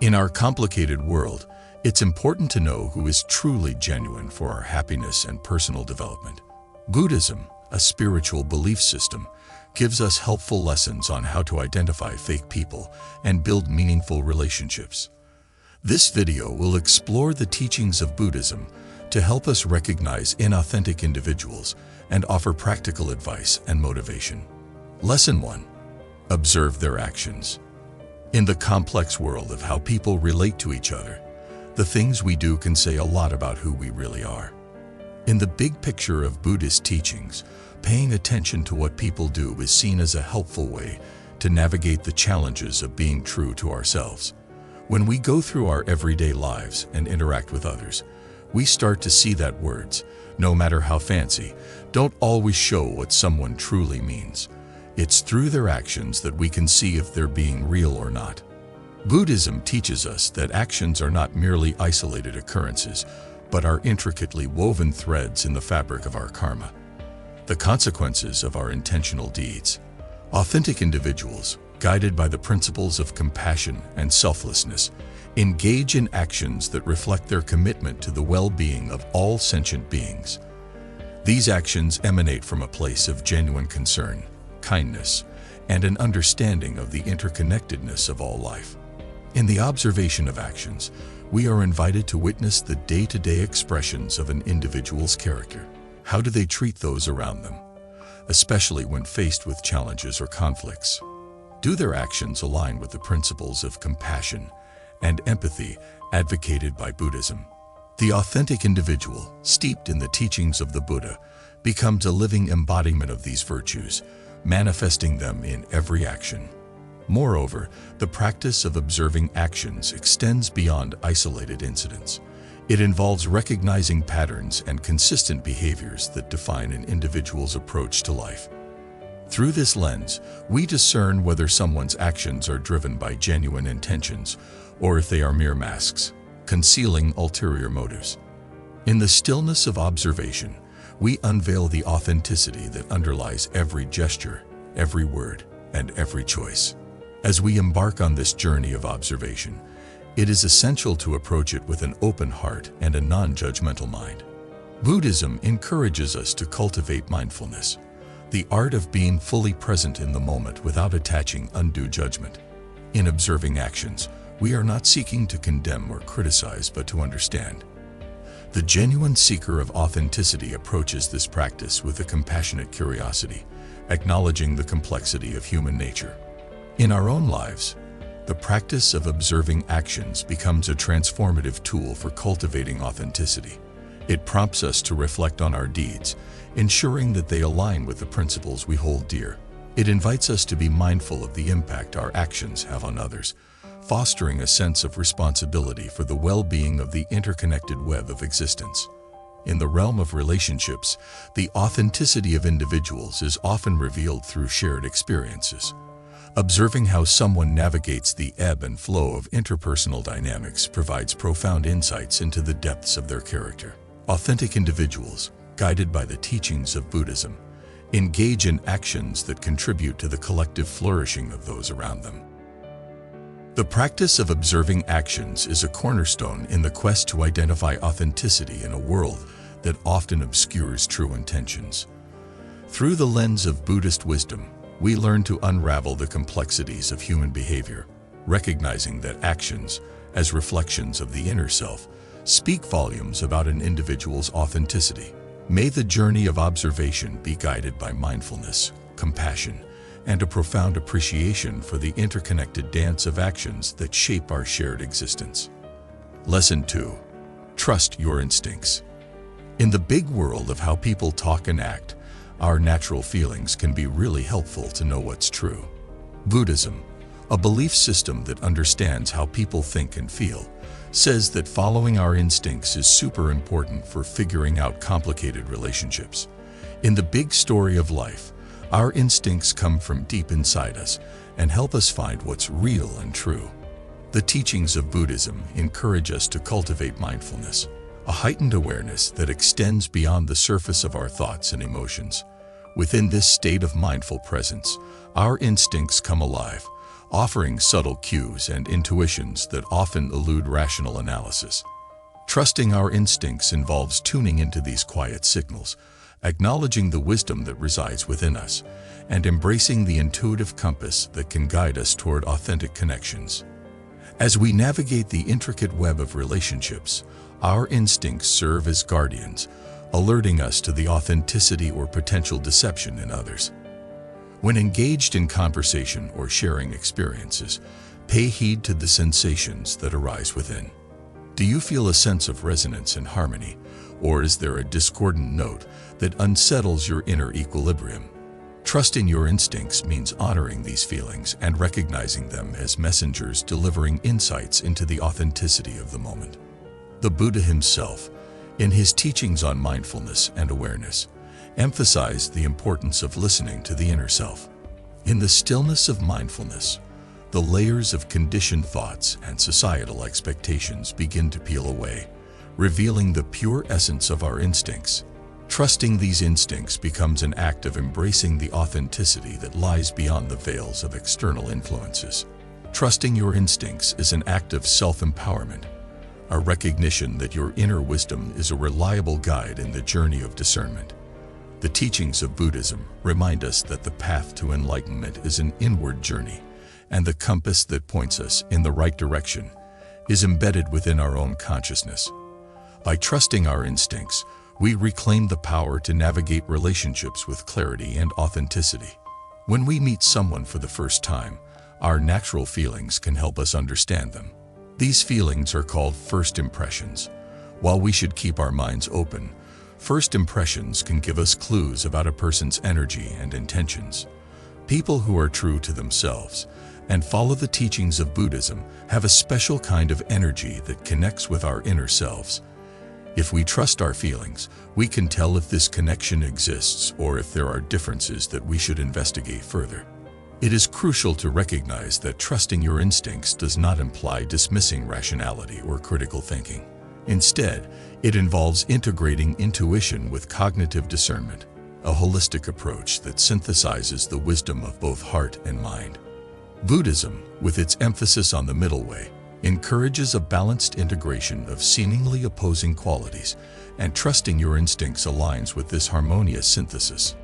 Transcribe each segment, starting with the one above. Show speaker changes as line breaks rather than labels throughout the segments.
In our complicated world, it's important to know who is truly genuine for our happiness and personal development. Buddhism, a spiritual belief system, gives us helpful lessons on how to identify fake people and build meaningful relationships. This video will explore the teachings of Buddhism to help us recognize inauthentic individuals and offer practical advice and motivation. Lesson 1. Observe their actions. In the complex world of how people relate to each other, the things we do can say a lot about who we really are. In the big picture of Buddhist teachings, paying attention to what people do is seen as a helpful way to navigate the challenges of being true to ourselves. When we go through our everyday lives and interact with others, we start to see that words, no matter how fancy, don't always show what someone truly means. It's through their actions that we can see if they're being real or not. Buddhism teaches us that actions are not merely isolated occurrences, but are intricately woven threads in the fabric of our karma, the consequences of our intentional deeds. Authentic individuals, guided by the principles of compassion and selflessness, engage in actions that reflect their commitment to the well-being of all sentient beings. These actions emanate from a place of genuine concern, kindness, and an understanding of the interconnectedness of all life. In the observation of actions, we are invited to witness the day-to-day expressions of an individual's character. How do they treat those around them, especially when faced with challenges or conflicts? Do their actions align with the principles of compassion and empathy advocated by Buddhism? The authentic individual, steeped in the teachings of the Buddha, becomes a living embodiment of these virtues, manifesting them in every action. Moreover, the practice of observing actions extends beyond isolated incidents. It involves recognizing patterns and consistent behaviors that define an individual's approach to life. Through this lens, we discern whether someone's actions are driven by genuine intentions or if they are mere masks, concealing ulterior motives. In the stillness of observation, we unveil the authenticity that underlies every gesture, every word, and every choice. As we embark on this journey of observation, it is essential to approach it with an open heart and a non-judgmental mind. Buddhism encourages us to cultivate mindfulness, the art of being fully present in the moment without attaching undue judgment. In observing actions, we are not seeking to condemn or criticize, but to understand. The genuine seeker of authenticity approaches this practice with a compassionate curiosity, acknowledging the complexity of human nature. In our own lives, the practice of observing actions becomes a transformative tool for cultivating authenticity. It prompts us to reflect on our deeds, ensuring that they align with the principles we hold dear. It invites us to be mindful of the impact our actions have on others, fostering a sense of responsibility for the well-being of the interconnected web of existence. In the realm of relationships, the authenticity of individuals is often revealed through shared experiences. Observing how someone navigates the ebb and flow of interpersonal dynamics provides profound insights into the depths of their character. Authentic individuals, guided by the teachings of Buddhism, engage in actions that contribute to the collective flourishing of those around them. The practice of observing actions is a cornerstone in the quest to identify authenticity in a world that often obscures true intentions. Through the lens of Buddhist wisdom, we learn to unravel the complexities of human behavior, recognizing that actions, as reflections of the inner self, speak volumes about an individual's authenticity. May the journey of observation be guided by mindfulness, compassion, and a profound appreciation for the interconnected dance of actions that shape our shared existence. Lesson 2. Trust your instincts. In the big world of how people talk and act, our natural feelings can be really helpful to know what's true. Buddhism, a belief system that understands how people think and feel, says that following our instincts is super important for figuring out complicated relationships. In the big story of life, our instincts come from deep inside us and help us find what's real and true. The teachings of Buddhism encourage us to cultivate mindfulness, a heightened awareness that extends beyond the surface of our thoughts and emotions. Within this state of mindful presence, our instincts come alive, offering subtle cues and intuitions that often elude rational analysis. Trusting our instincts involves tuning into these quiet signals, acknowledging the wisdom that resides within us, and embracing the intuitive compass that can guide us toward authentic connections. As we navigate the intricate web of relationships, our instincts serve as guardians, alerting us to the authenticity or potential deception in others. When engaged in conversation or sharing experiences, pay heed to the sensations that arise within. Do you feel a sense of resonance and harmony, or is there a discordant note that unsettles your inner equilibrium? Trusting your instincts means honoring these feelings and recognizing them as messengers delivering insights into the authenticity of the moment. The Buddha himself, in his teachings on mindfulness and awareness, emphasized the importance of listening to the inner self. In the stillness of mindfulness, the layers of conditioned thoughts and societal expectations begin to peel away, revealing the pure essence of our instincts. Trusting these instincts becomes an act of embracing the authenticity that lies beyond the veils of external influences. Trusting your instincts is an act of self-empowerment, a recognition that your inner wisdom is a reliable guide in the journey of discernment. The teachings of Buddhism remind us that the path to enlightenment is an inward journey, and the compass that points us in the right direction is embedded within our own consciousness. By trusting our instincts, we reclaim the power to navigate relationships with clarity and authenticity. When we meet someone for the first time, our natural feelings can help us understand them. These feelings are called first impressions. While we should keep our minds open, first impressions can give us clues about a person's energy and intentions. People who are true to themselves and follow the teachings of Buddhism have a special kind of energy that connects with our inner selves. If we trust our feelings, we can tell if this connection exists or if there are differences that we should investigate further. It is crucial to recognize that trusting your instincts does not imply dismissing rationality or critical thinking. Instead, it involves integrating intuition with cognitive discernment, a holistic approach that synthesizes the wisdom of both heart and mind. Buddhism, with its emphasis on the middle way, encourages a balanced integration of seemingly opposing qualities, and trusting your instincts aligns with this harmonious synthesis.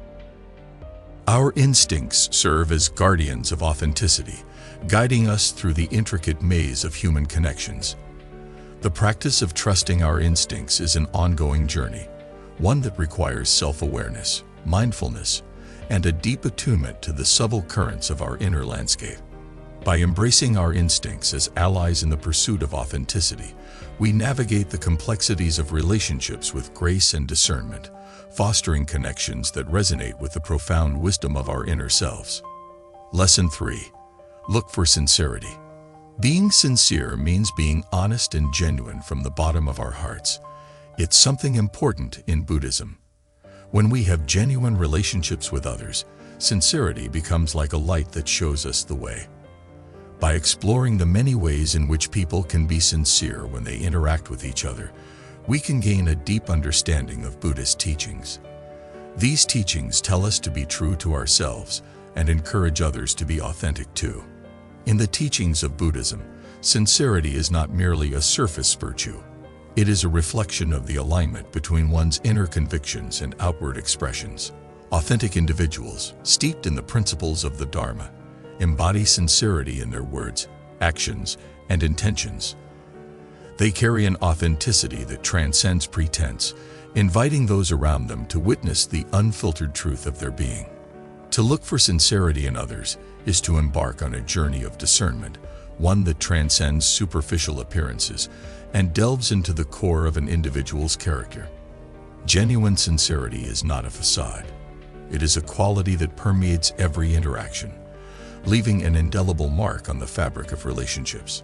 Our instincts serve as guardians of authenticity, guiding us through the intricate maze of human connections. The practice of trusting our instincts is an ongoing journey, one that requires self-awareness, mindfulness, and a deep attunement to the subtle currents of our inner landscape. By embracing our instincts as allies in the pursuit of authenticity, we navigate the complexities of relationships with grace and discernment, fostering connections that resonate with the profound wisdom of our inner selves. Lesson 3. Look for sincerity. Being sincere means being honest and genuine from the bottom of our hearts. It's something important in Buddhism. When we have genuine relationships with others, sincerity becomes like a light that shows us the way. By exploring the many ways in which people can be sincere when they interact with each other, we can gain a deep understanding of Buddhist teachings. These teachings tell us to be true to ourselves and encourage others to be authentic too. In the teachings of Buddhism, sincerity is not merely a surface virtue. It is a reflection of the alignment between one's inner convictions and outward expressions. Authentic individuals, steeped in the principles of the Dharma, embody sincerity in their words, actions, and intentions. They carry an authenticity that transcends pretense, inviting those around them to witness the unfiltered truth of their being. To look for sincerity in others is to embark on a journey of discernment, one that transcends superficial appearances and delves into the core of an individual's character. Genuine sincerity is not a facade. It is a quality that permeates every interaction, leaving an indelible mark on the fabric of relationships.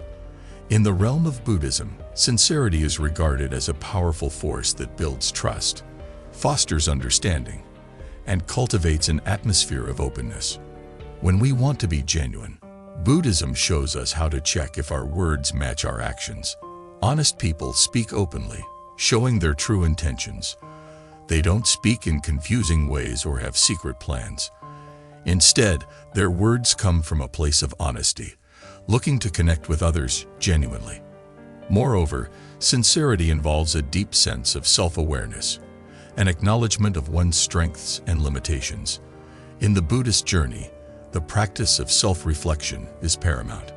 In the realm of Buddhism, sincerity is regarded as a powerful force that builds trust, fosters understanding, and cultivates an atmosphere of openness. When we want to be genuine, Buddhism shows us how to check if our words match our actions. Honest people speak openly, showing their true intentions. They don't speak in confusing ways or have secret plans. Instead, their words come from a place of honesty, looking to connect with others genuinely. Moreover, sincerity involves a deep sense of self-awareness, an acknowledgement of one's strengths and limitations. In the Buddhist journey, the practice of self-reflection is paramount.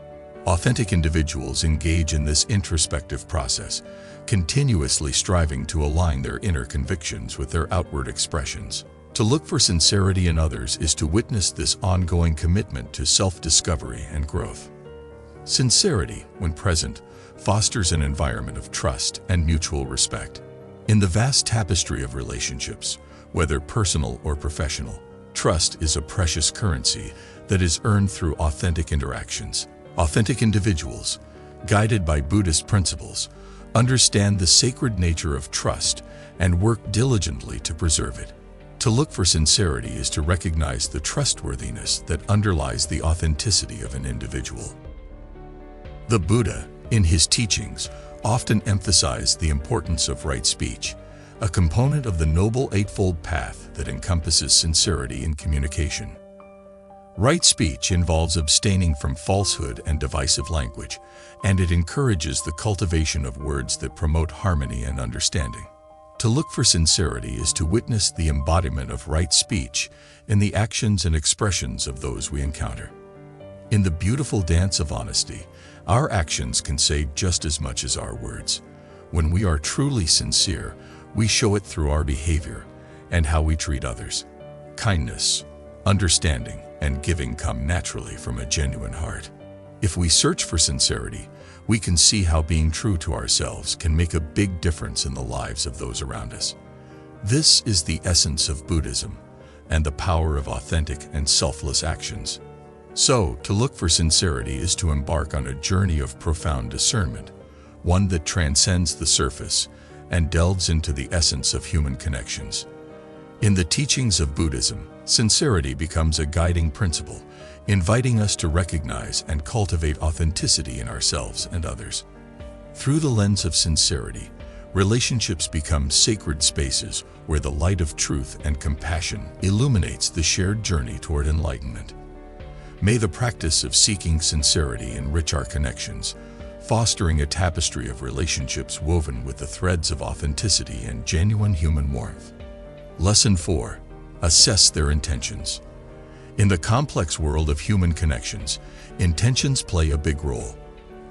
Authentic individuals engage in this introspective process, continuously striving to align their inner convictions with their outward expressions. To look for sincerity in others is to witness this ongoing commitment to self-discovery and growth. Sincerity, when present, fosters an environment of trust and mutual respect. In the vast tapestry of relationships, whether personal or professional, trust is a precious currency that is earned through authentic interactions. Authentic individuals, guided by Buddhist principles, understand the sacred nature of trust and work diligently to preserve it. To look for sincerity is to recognize the trustworthiness that underlies the authenticity of an individual. The Buddha, in his teachings, often emphasized the importance of right speech, a component of the Noble Eightfold Path that encompasses sincerity in communication. Right speech involves abstaining from falsehood and divisive language, and it encourages the cultivation of words that promote harmony and understanding. To look for sincerity is to witness the embodiment of right speech in the actions and expressions of those we encounter. In the beautiful dance of honesty, our actions can say just as much as our words. When we are truly sincere, we show it through our behavior and how we treat others. Kindness, understanding, and giving come naturally from a genuine heart. If we search for sincerity, we can see how being true to ourselves can make a big difference in the lives of those around us. This is the essence of Buddhism and the power of authentic and selfless actions. So, to look for sincerity is to embark on a journey of profound discernment, one that transcends the surface and delves into the essence of human connections. In the teachings of Buddhism, sincerity becomes a guiding principle, inviting us to recognize and cultivate authenticity in ourselves and others. Through the lens of sincerity, relationships become sacred spaces where the light of truth and compassion illuminates the shared journey toward enlightenment. May the practice of seeking sincerity enrich our connections, fostering a tapestry of relationships woven with the threads of authenticity and genuine human warmth. Lesson 4. Assess their intentions. In the complex world of human connections, intentions play a big role.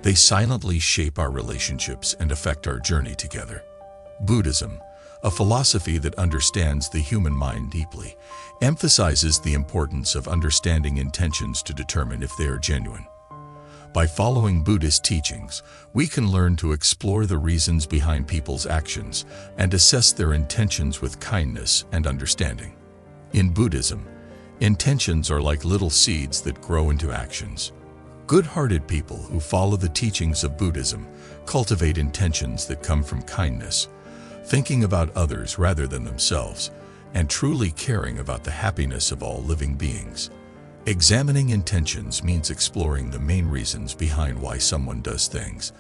They silently shape our relationships and affect our journey together. Buddhism, a philosophy that understands the human mind deeply, emphasizes the importance of understanding intentions to determine if they are genuine. By following Buddhist teachings, we can learn to explore the reasons behind people's actions and assess their intentions with kindness and understanding. In Buddhism, intentions are like little seeds that grow into actions. Good-hearted people who follow the teachings of Buddhism cultivate intentions that come from kindness, thinking about others rather than themselves, and truly caring about the happiness of all living beings. Examining intentions means exploring the main reasons behind why someone does things,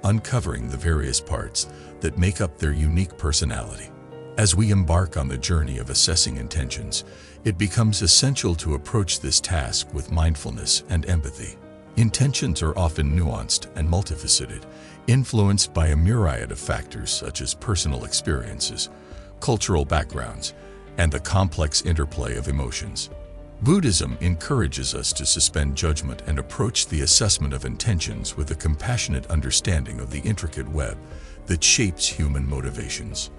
uncovering the various parts that make up their unique personality. As we embark on the journey of assessing intentions, it becomes essential to approach this task with mindfulness and empathy. Intentions are often nuanced and multifaceted, influenced by a myriad of factors such as personal experiences, cultural backgrounds, and the complex interplay of emotions. Buddhism encourages us to suspend judgment and approach the assessment of intentions with a compassionate understanding of the intricate web that shapes human motivations.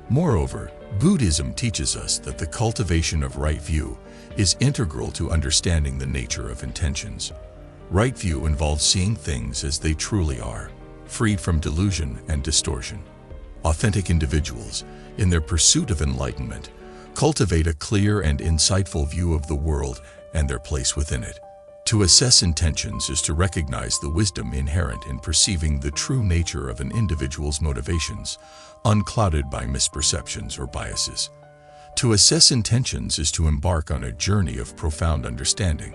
Moreover, Buddhism teaches us that the cultivation of right view is integral to understanding the nature of intentions. Right view involves seeing things as they truly are, freed from delusion and distortion. Authentic individuals, in their pursuit of enlightenment, cultivate a clear and insightful view of the world and their place within it. To assess intentions is to recognize the wisdom inherent in perceiving the true nature of an individual's motivations, unclouded by misperceptions or biases. To assess intentions is to embark on a journey of profound understanding,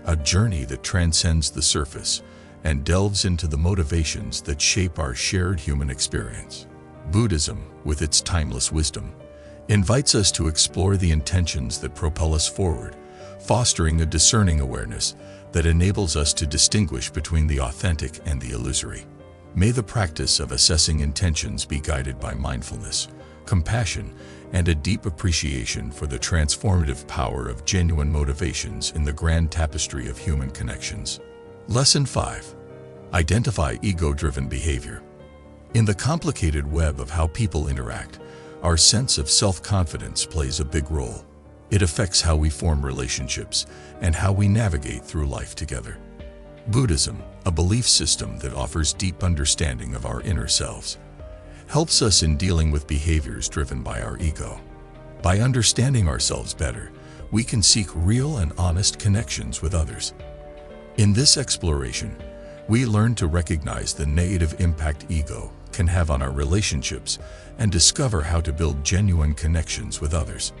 a journey that transcends the surface and delves into the motivations that shape our shared human experience. Buddhism, with its timeless wisdom, invites us to explore the intentions that propel us forward, fostering a discerning awareness that enables us to distinguish between the authentic and the illusory. May the practice of assessing intentions be guided by mindfulness, compassion, and a deep appreciation for the transformative power of genuine motivations in the grand tapestry of human connections. Lesson 5. Identify ego-driven behavior. In the complicated web of how people interact, our sense of self-confidence plays a big role. It affects how we form relationships and how we navigate through life together. Buddhism, a belief system that offers deep understanding of our inner selves, helps us in dealing with behaviors driven by our ego. By understanding ourselves better, we can seek real and honest connections with others. In this exploration, we learn to recognize the negative impact ego can have on our relationships and discover how to build genuine connections with others.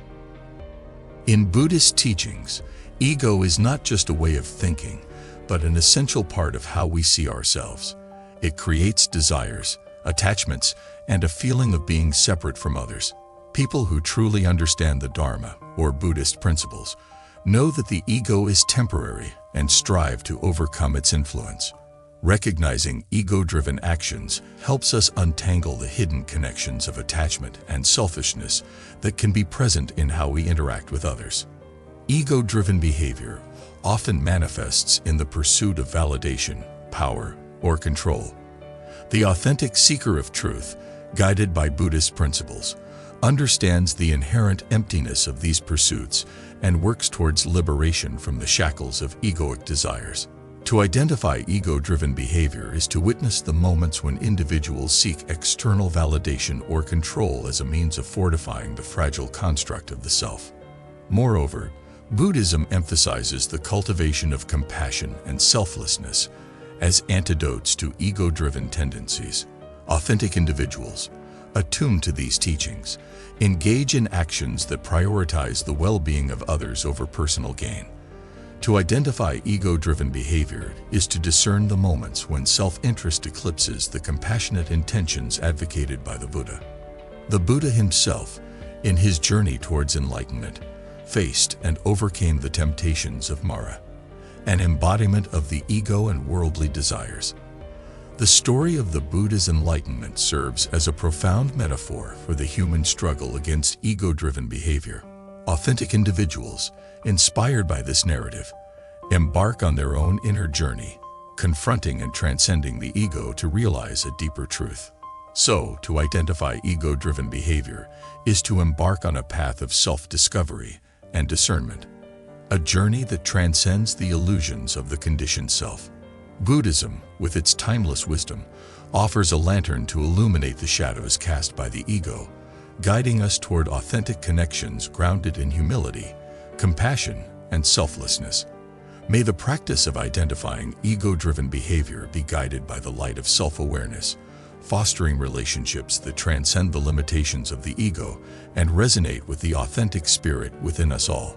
In Buddhist teachings, ego is not just a way of thinking, but an essential part of how we see ourselves. It creates desires, attachments, and a feeling of being separate from others. People who truly understand the Dharma, or Buddhist principles, know that the ego is temporary and strive to overcome its influence. Recognizing ego-driven actions helps us untangle the hidden connections of attachment and selfishness that can be present in how we interact with others. Ego-driven behavior often manifests in the pursuit of validation, power, or control. The authentic seeker of truth, guided by Buddhist principles, understands the inherent emptiness of these pursuits and works towards liberation from the shackles of egoic desires. To identify ego-driven behavior is to witness the moments when individuals seek external validation or control as a means of fortifying the fragile construct of the self. Moreover, Buddhism emphasizes the cultivation of compassion and selflessness as antidotes to ego-driven tendencies. Authentic individuals, attuned to these teachings, engage in actions that prioritize the well-being of others over personal gain. To identify ego-driven behavior is to discern the moments when self-interest eclipses the compassionate intentions advocated by the Buddha. The Buddha himself, in his journey towards enlightenment, faced and overcame the temptations of Mara, an embodiment of the ego and worldly desires. The story of the Buddha's enlightenment serves as a profound metaphor for the human struggle against ego-driven behavior. Authentic individuals, inspired by this narrative, embark on their own inner journey, confronting and transcending the ego to realize a deeper truth. So, to identify ego-driven behavior is to embark on a path of self-discovery and discernment, a journey that transcends the illusions of the conditioned self. Buddhism, with its timeless wisdom, offers a lantern to illuminate the shadows cast by the ego, guiding us toward authentic connections grounded in humility, compassion, and selflessness. May the practice of identifying ego-driven behavior be guided by the light of self-awareness, fostering relationships that transcend the limitations of the ego and resonate with the authentic spirit within us all.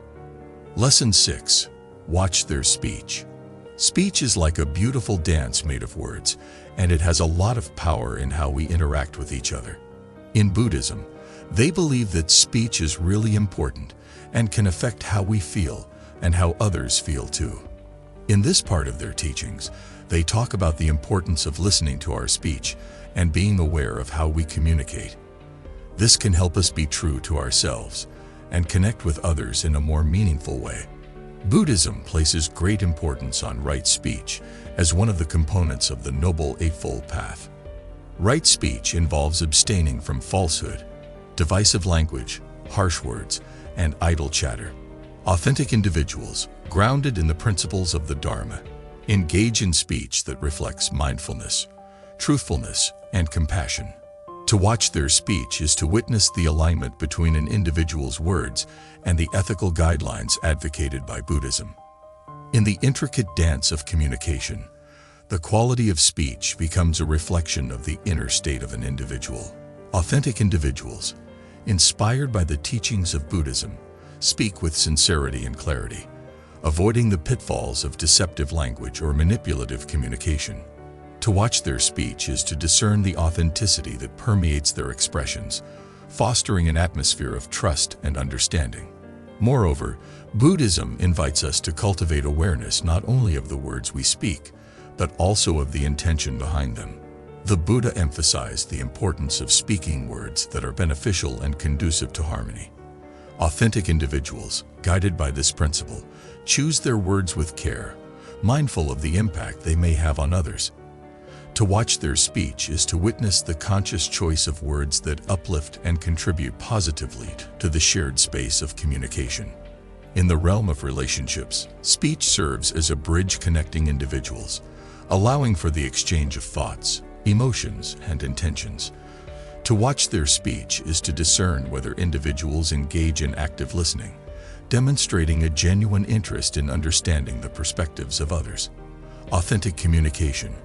Lesson 6. Watch their speech. Speech is like a beautiful dance made of words, and it has a lot of power in how we interact with each other. In Buddhism, they believe that speech is really important and can affect how we feel and how others feel too. In this part of their teachings, they talk about the importance of listening to our speech and being aware of how we communicate. This can help us be true to ourselves and connect with others in a more meaningful way. Buddhism places great importance on right speech as one of the components of the Noble Eightfold Path. Right speech involves abstaining from falsehood, divisive language, harsh words, and idle chatter. Authentic individuals, grounded in the principles of the Dharma, engage in speech that reflects mindfulness, truthfulness, and compassion. To watch their speech is to witness the alignment between an individual's words and the ethical guidelines advocated by Buddhism. In the intricate dance of communication, the quality of speech becomes a reflection of the inner state of an individual. Authentic individuals, inspired by the teachings of Buddhism, speak with sincerity and clarity, avoiding the pitfalls of deceptive language or manipulative communication. To watch their speech is to discern the authenticity that permeates their expressions, fostering an atmosphere of trust and understanding. Moreover, Buddhism invites us to cultivate awareness not only of the words we speak, but also of the intention behind them. The Buddha emphasized the importance of speaking words that are beneficial and conducive to harmony. Authentic individuals, guided by this principle, choose their words with care, mindful of the impact they may have on others. To watch their speech is to witness the conscious choice of words that uplift and contribute positively to the shared space of communication. In the realm of relationships, speech serves as a bridge connecting individuals, allowing for the exchange of thoughts, emotions, and intentions. To watch their speech is to discern whether individuals engage in active listening, demonstrating a genuine interest in understanding the perspectives of others. Authentic communication,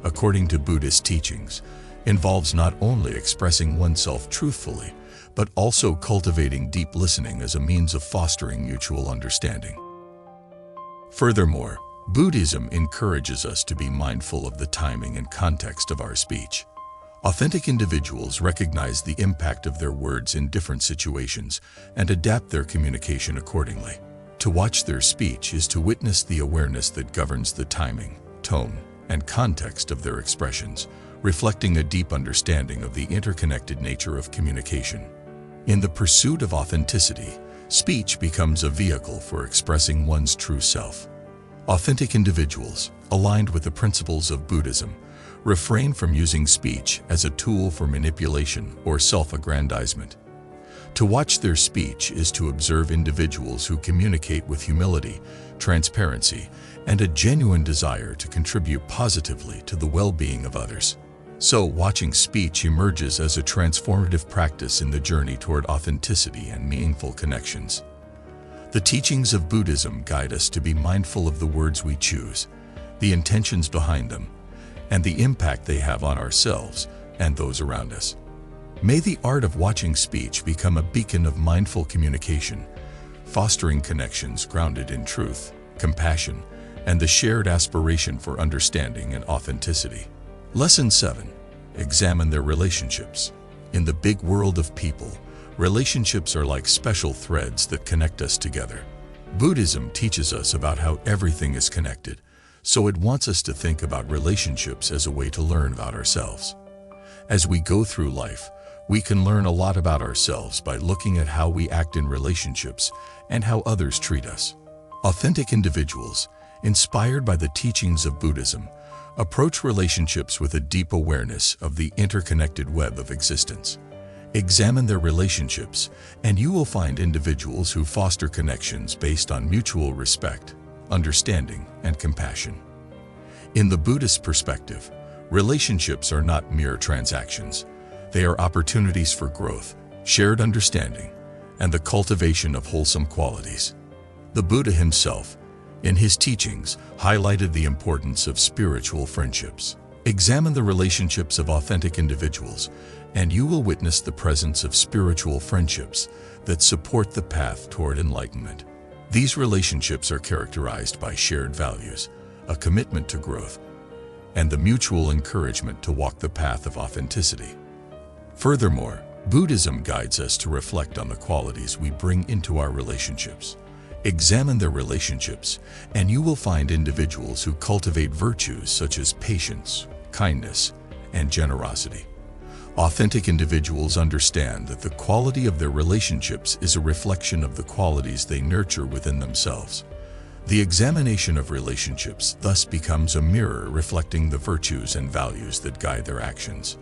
according to Buddhist teachings, involves not only expressing oneself truthfully, but also cultivating deep listening as a means of fostering mutual understanding. Furthermore, Buddhism encourages us to be mindful of the timing and context of our speech. Authentic individuals recognize the impact of their words in different situations and adapt their communication accordingly. To watch their speech is to witness the awareness that governs the timing, tone, and context of their expressions, reflecting a deep understanding of the interconnected nature of communication. In the pursuit of authenticity, speech becomes a vehicle for expressing one's true self. Authentic individuals, aligned with the principles of Buddhism, refrain from using speech as a tool for manipulation or self-aggrandizement. To watch their speech is to observe individuals who communicate with humility, transparency, and a genuine desire to contribute positively to the well-being of others. So, watching speech emerges as a transformative practice in the journey toward authenticity and meaningful connections. The teachings of Buddhism guide us to be mindful of the words we choose, the intentions behind them, and the impact they have on ourselves and those around us. May the art of watching speech become a beacon of mindful communication, fostering connections grounded in truth, compassion, and the shared aspiration for understanding and authenticity. Lesson 7. Examine their relationships. In the big world of people, relationships are like special threads that connect us together. Buddhism teaches us about how everything is connected, so it wants us to think about relationships as a way to learn about ourselves. As we go through life, we can learn a lot about ourselves by looking at how we act in relationships and how others treat us. Authentic individuals, inspired by the teachings of Buddhism, approach relationships with a deep awareness of the interconnected web of existence. Examine their relationships, and you will find individuals who foster connections based on mutual respect, understanding, and compassion. In the Buddhist perspective, relationships are not mere transactions. They are opportunities for growth, shared understanding, and the cultivation of wholesome qualities. The Buddha himself, in his teachings, highlighted the importance of spiritual friendships. Examine the relationships of authentic individuals, and you will witness the presence of spiritual friendships that support the path toward enlightenment. These relationships are characterized by shared values, a commitment to growth, and the mutual encouragement to walk the path of authenticity. Furthermore, Buddhism guides us to reflect on the qualities we bring into our relationships. Examine their relationships, and you will find individuals who cultivate virtues such as patience, kindness, and generosity. Authentic individuals understand that the quality of their relationships is a reflection of the qualities they nurture within themselves. The examination of relationships thus becomes a mirror reflecting the virtues and values that guide their actions.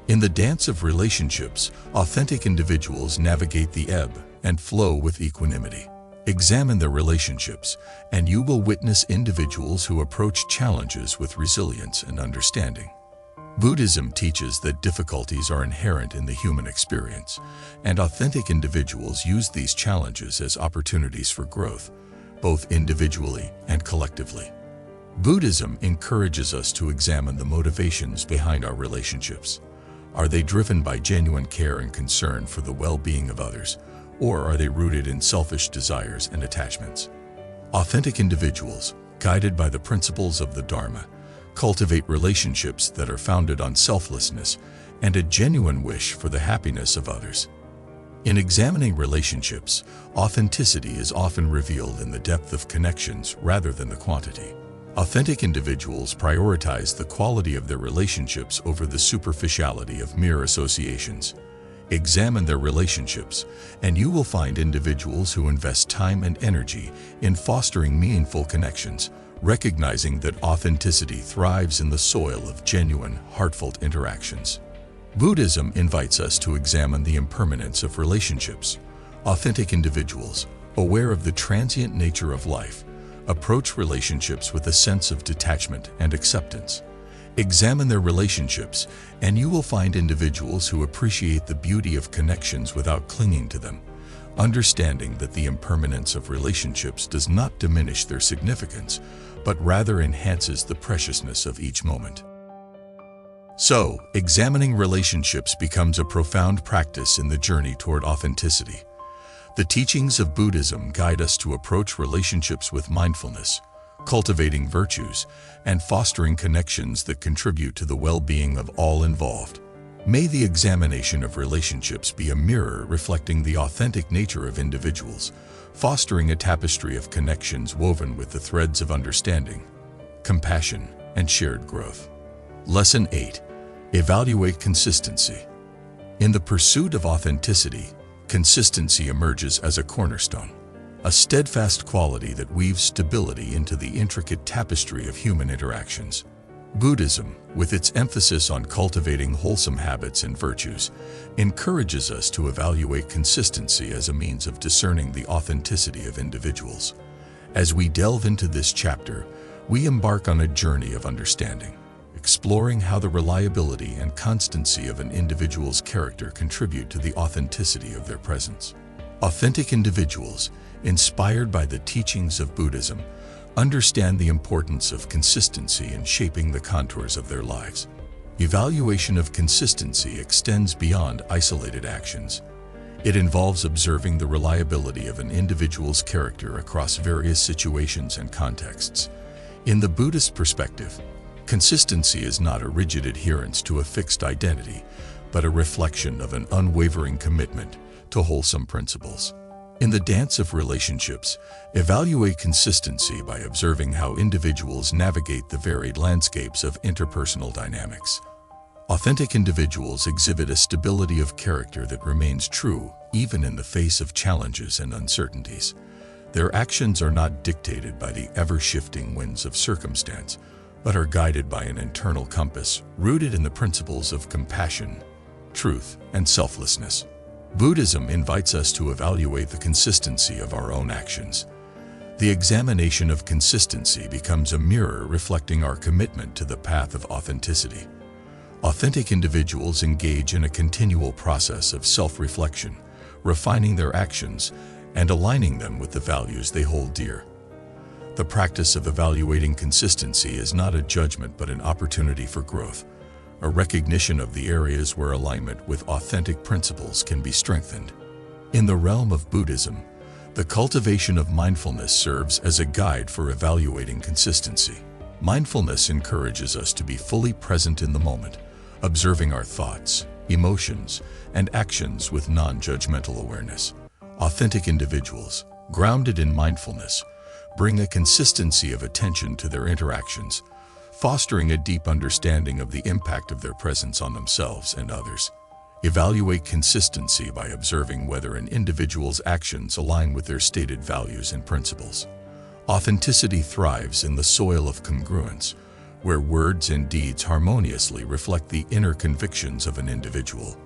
In the dance of relationships, authentic individuals navigate the ebb and flow with equanimity. Examine their relationships, and you will witness individuals who approach challenges with resilience and understanding. Buddhism teaches that difficulties are inherent in the human experience, and authentic individuals use these challenges as opportunities for growth, both individually and collectively. Buddhism encourages us to examine the motivations behind our relationships. Are they driven by genuine care and concern for the well-being of others, or are they rooted in selfish desires and attachments? Authentic individuals, guided by the principles of the Dharma, cultivate relationships that are founded on selflessness and a genuine wish for the happiness of others. In examining relationships, authenticity is often revealed in the depth of connections rather than the quantity. Authentic individuals prioritize the quality of their relationships over the superficiality of mere associations. Examine their relationships, and you will find individuals who invest time and energy in fostering meaningful connections, recognizing that authenticity thrives in the soil of genuine, heartfelt interactions. Buddhism invites us to examine the impermanence of relationships. Authentic individuals, aware of the transient nature of life, approach relationships with a sense of detachment and acceptance. Examine their relationships, and you will find individuals who appreciate the beauty of connections without clinging to them, understanding that the impermanence of relationships does not diminish their significance, but rather enhances the preciousness of each moment. So, examining relationships becomes a profound practice in the journey toward authenticity. The teachings of Buddhism guide us to approach relationships with mindfulness, cultivating virtues, and fostering connections that contribute to the well-being of all involved. May the examination of relationships be a mirror reflecting the authentic nature of individuals, fostering a tapestry of connections woven with the threads of understanding, compassion, and shared growth. Lesson 8. Evaluate consistency. In the pursuit of authenticity, consistency emerges as a cornerstone, a steadfast quality that weaves stability into the intricate tapestry of human interactions. Buddhism, with its emphasis on cultivating wholesome habits and virtues, encourages us to evaluate consistency as a means of discerning the authenticity of individuals. As we delve into this chapter, we embark on a journey of understanding, exploring how the reliability and constancy of an individual's character contribute to the authenticity of their presence. Authentic individuals, inspired by the teachings of Buddhism, understand the importance of consistency in shaping the contours of their lives. Evaluation of consistency extends beyond isolated actions. It involves observing the reliability of an individual's character across various situations and contexts. In the Buddhist perspective, consistency is not a rigid adherence to a fixed identity, but a reflection of an unwavering commitment to wholesome principles. In the dance of relationships, evaluate consistency by observing how individuals navigate the varied landscapes of interpersonal dynamics. Authentic individuals exhibit a stability of character that remains true even in the face of challenges and uncertainties. Their actions are not dictated by the ever-shifting winds of circumstance, but are guided by an internal compass rooted in the principles of compassion, truth, and selflessness. Buddhism invites us to evaluate the consistency of our own actions. The examination of consistency becomes a mirror reflecting our commitment to the path of authenticity. Authentic individuals engage in a continual process of self-reflection, refining their actions and aligning them with the values they hold dear. The practice of evaluating consistency is not a judgment but an opportunity for growth, a recognition of the areas where alignment with authentic principles can be strengthened. In the realm of Buddhism, the cultivation of mindfulness serves as a guide for evaluating consistency. Mindfulness encourages us to be fully present in the moment, observing our thoughts, emotions, and actions with non-judgmental awareness. Authentic individuals, grounded in mindfulness, bring a consistency of attention to their interactions, fostering a deep understanding of the impact of their presence on themselves and others. Evaluate consistency by observing whether an individual's actions align with their stated values and principles. Authenticity thrives in the soil of congruence, where words and deeds harmoniously reflect the inner convictions of an individual.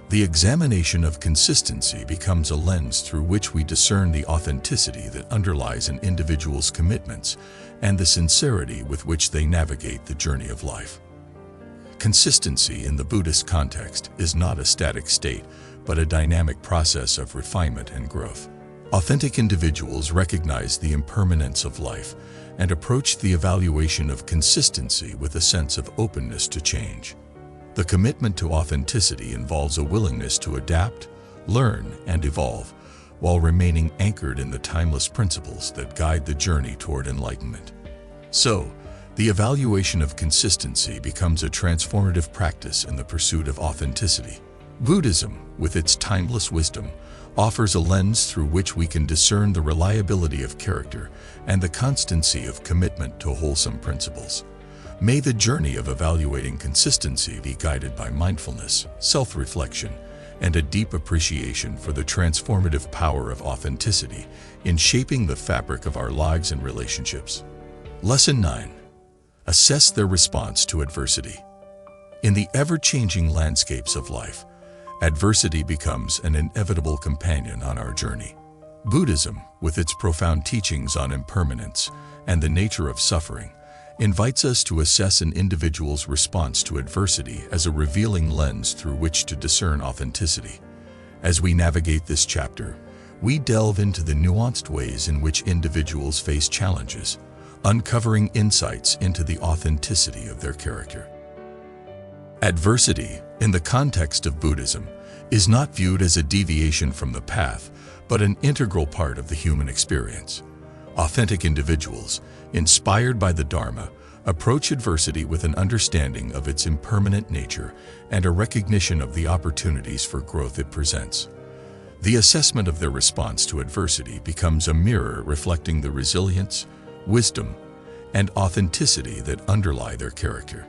The examination of consistency becomes a lens through which we discern the authenticity that underlies an individual's commitments and the sincerity with which they navigate the journey of life. Consistency in the Buddhist context is not a static state, but a dynamic process of refinement and growth. Authentic individuals recognize the impermanence of life and approach the evaluation of consistency with a sense of openness to change. The commitment to authenticity involves a willingness to adapt, learn, and evolve, while remaining anchored in the timeless principles that guide the journey toward enlightenment. So, the evaluation of consistency becomes a transformative practice in the pursuit of authenticity. Buddhism, with its timeless wisdom, offers a lens through which we can discern the reliability of character and the constancy of commitment to wholesome principles. May the journey of evaluating consistency be guided by mindfulness, self-reflection, and a deep appreciation for the transformative power of authenticity in shaping the fabric of our lives and relationships. Lesson 9. Assess their response to adversity. In the ever-changing landscapes of life, adversity becomes an inevitable companion on our journey. Buddhism, with its profound teachings on impermanence and the nature of suffering, invites us to assess an individual's response to adversity as a revealing lens through which to discern authenticity. As we navigate this chapter, we delve into the nuanced ways in which individuals face challenges, uncovering insights into the authenticity of their character. Adversity, in the context of Buddhism, is not viewed as a deviation from the path, but an integral part of the human experience. Authentic individuals, inspired by the Dharma, approach adversity with an understanding of its impermanent nature and a recognition of the opportunities for growth it presents. The assessment of their response to adversity becomes a mirror reflecting the resilience, wisdom, and authenticity that underlie their character.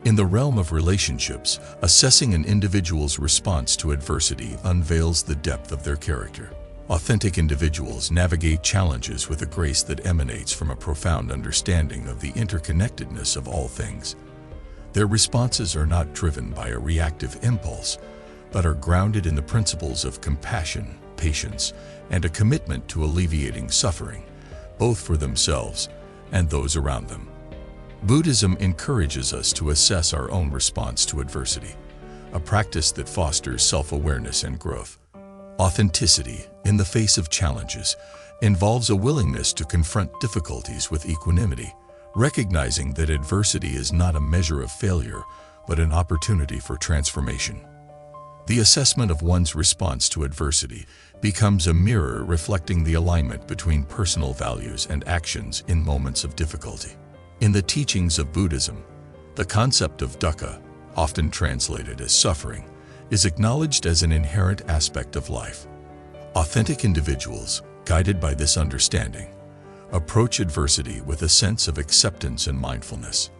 In the realm of relationships, assessing an individual's response to adversity unveils the depth of their character. Authentic individuals navigate challenges with a grace that emanates from a profound understanding of the interconnectedness of all things. Their responses are not driven by a reactive impulse, but are grounded in the principles of compassion, patience, and a commitment to alleviating suffering, both for themselves and those around them. Buddhism encourages us to assess our own response to adversity, a practice that fosters self-awareness and growth. Authenticity, in the face of challenges, involves a willingness to confront difficulties with equanimity, recognizing that adversity is not a measure of failure, but an opportunity for transformation. The assessment of one's response to adversity becomes a mirror reflecting the alignment between personal values and actions in moments of difficulty. In the teachings of Buddhism, the concept of dukkha, often translated as suffering, is acknowledged as an inherent aspect of life. Authentic individuals, guided by this understanding, approach adversity with a sense of acceptance and mindfulness.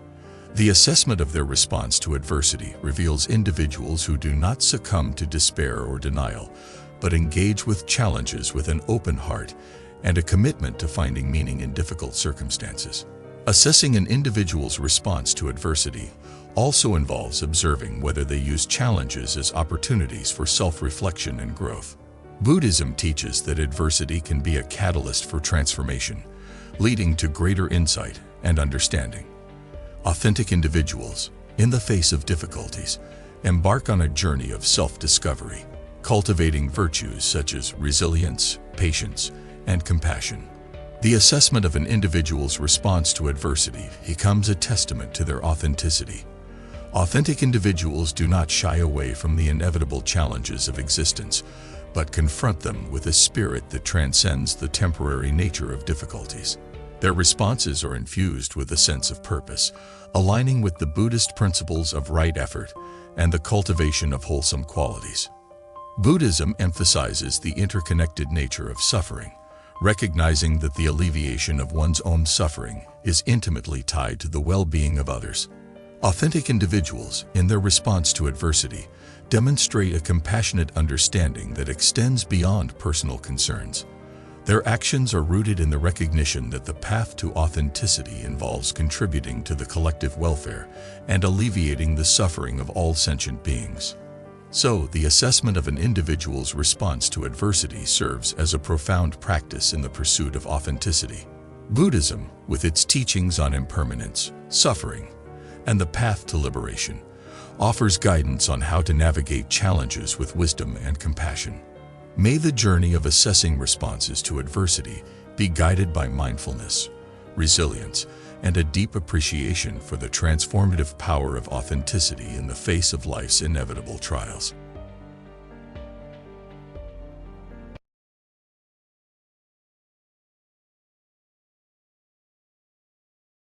The assessment of their response to adversity reveals individuals who do not succumb to despair or denial, but engage with challenges with an open heart and a commitment to finding meaning in difficult circumstances. Assessing an individual's response to adversity also involves observing whether they use challenges as opportunities for self-reflection and growth. Buddhism teaches that adversity can be a catalyst for transformation, leading to greater insight and understanding. Authentic individuals, in the face of difficulties, embark on a journey of self-discovery, cultivating virtues such as resilience, patience, and compassion. The assessment of an individual's response to adversity becomes a testament to their authenticity. Authentic individuals do not shy away from the inevitable challenges of existence, but confront them with a spirit that transcends the temporary nature of difficulties. Their responses are infused with a sense of purpose, aligning with the Buddhist principles of right effort and the cultivation of wholesome qualities. Buddhism emphasizes the interconnected nature of suffering, recognizing that the alleviation of one's own suffering is intimately tied to the well-being of others. Authentic individuals, in their response to adversity, demonstrate a compassionate understanding that extends beyond personal concerns. Their actions are rooted in the recognition that the path to authenticity involves contributing to the collective welfare and alleviating the suffering of all sentient beings. So, the assessment of an individual's response to adversity serves as a profound practice in the pursuit of authenticity. Buddhism, with its teachings on impermanence, suffering, and the path to liberation, offers guidance on how to navigate challenges with wisdom and compassion. May the journey of assessing responses to adversity be guided by mindfulness, resilience, and a deep appreciation for the transformative power of authenticity in the face of life's inevitable trials.